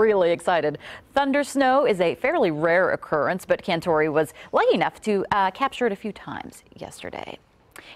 really excited. Thunder snow is a fairly rare occurrence, but Cantori was lucky enough to capture it a few times yesterday.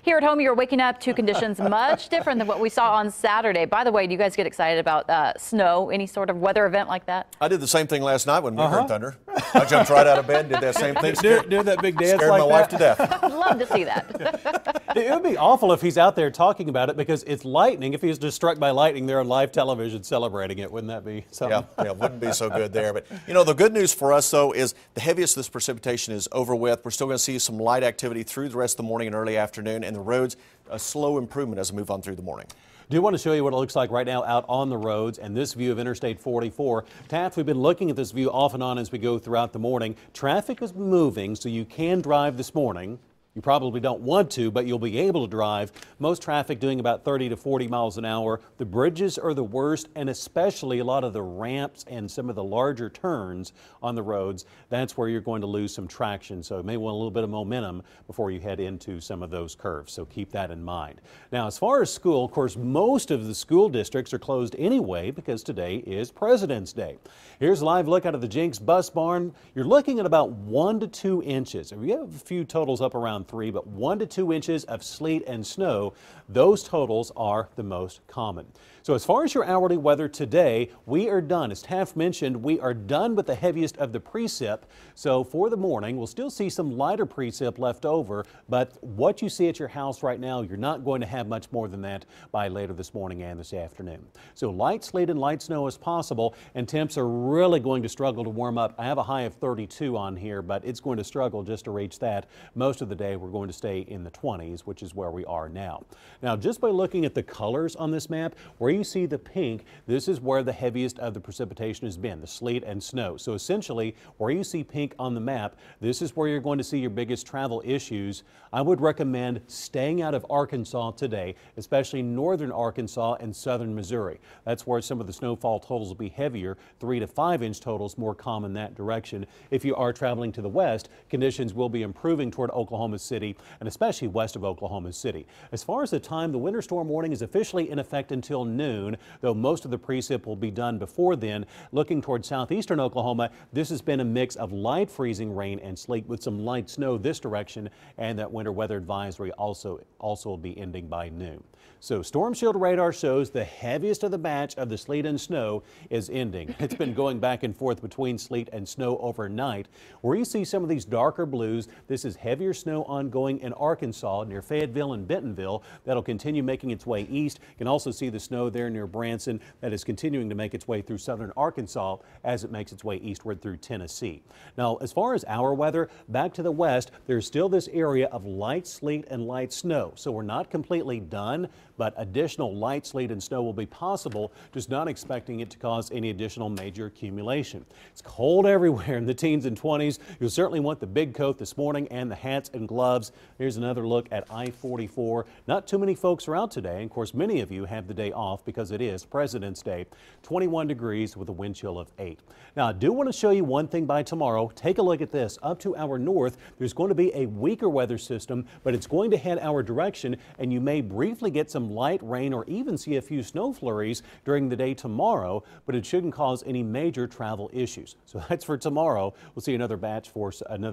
Here at home, you're waking up to conditions much different than what we saw on Saturday. By the way, do you guys get excited about snow, any sort of weather event like that? I did the same thing last night when we heard thunder. I jumped right out of bed, did that same thing. Do that big dance scared like my wife to death. I'd love to see that. It would be awful if he's out there talking about it because it's lightning. If he was just struck by lightning there on live television celebrating it, wouldn't that be something? Yeah, wouldn't be so good there. But, you know, the good news for us, though, is the heaviest this precipitation is over with. We're still going to see some light activity through the rest of the morning and early afternoon, and the roads, a slow improvement as we move on through the morning. Do want to show you what it looks like right now out on the roads and this view of Interstate 44. Taft, we've been looking at this view off and on as we go throughout the morning. Traffic is moving, so you can drive this morning. You probably don't want to, but you'll be able to drive. Most traffic doing about 30 to 40 miles an hour. The bridges are the worst, and especially a lot of the ramps and some of the larger turns on the roads. That's where you're going to lose some traction. So you may want a little bit of momentum before you head into some of those curves. So keep that in mind. Now, as far as school, of course, most of the school districts are closed anyway because today is President's Day. Here's a live look out of the Jenks bus barn. You're looking at about 1 to 2 inches. We have a few totals up around 3, but 1 to 2 inches of sleet and snow, those totals are the most common. So as far as your hourly weather today, we are done. As Taft mentioned, we are done with the heaviest of the precip. So for the morning, we'll still see some lighter precip left over, but what you see at your house right now, you're not going to have much more than that by later this morning and this afternoon. So light sleet and light snow as possible, and temps are really going to struggle to warm up. I have a high of 32 on here, but it's going to struggle just to reach that. Most of the day, we're going to stay in the 20s, which is where we are now. Now, just by looking at the colors on this map, where you see the pink, this is where the heaviest of the precipitation has been, the sleet and snow. So essentially, where you see pink on the map, this is where you're going to see your biggest travel issues. I would recommend staying out of Arkansas today, especially northern Arkansas and southern Missouri. That's where some of the snowfall totals will be heavier, 3 to 5 inch totals more common that direction. If you are traveling to the west, conditions will be improving toward Oklahoma City and especially west of Oklahoma City. As far as the time, the winter storm warning is officially in effect until noon, though most of the precip will be done before then. Looking toward southeastern Oklahoma, this has been a mix of light freezing rain and sleet with some light snow this direction, and that winter weather advisory also will be ending by noon. So Storm Shield radar shows the heaviest of the batch of the sleet and snow is ending. It's been going back and forth between sleet and snow overnight. Where you see some of these darker blues, this is heavier snow ongoing in Arkansas near Fayetteville and Bentonville. That'll continue making its way east. You can also see the snow there near Branson that is continuing to make its way through southern Arkansas as it makes its way eastward through Tennessee. Now, as far as our weather, back to the west, there's still this area of light sleet and light snow. So we're not completely done, but additional light sleet and snow will be possible, just not expecting it to cause any additional major accumulation. It's cold everywhere in the teens and 20s. You'll certainly want the big coat this morning and the hats and gloves. Here's another look at I-44. Not too many folks are out today. And of course, many of you have the day off because it is President's Day. 21 degrees with a wind chill of 8. Now, I do want to show you one thing by tomorrow. Take a look at this. Up to our north, there's going to be a weaker weather system, but it's going to head our direction, and you may briefly get some light rain or even see a few snow flurries during the day tomorrow, but it shouldn't cause any major travel issues. So that's for tomorrow. We'll see another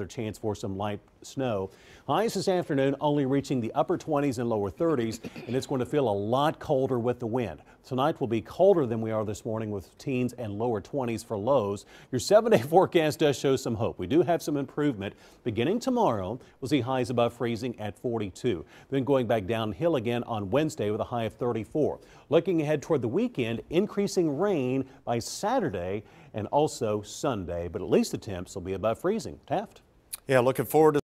chance for some light snow. Highs this afternoon only reaching the upper 20s and lower 30s, and it's going to feel a lot colder with the wind. Tonight will be colder than we are this morning with teens and lower 20s for lows. Your 7-day forecast does show some hope. We do have some improvement. Beginning tomorrow, we'll see highs above freezing at 42. Then going back downhill again on Wednesday with a high of 34. Looking ahead toward the weekend, increasing rain by Saturday and also Sunday, but at least the temps will be above freezing. Taft? Yeah, looking forward to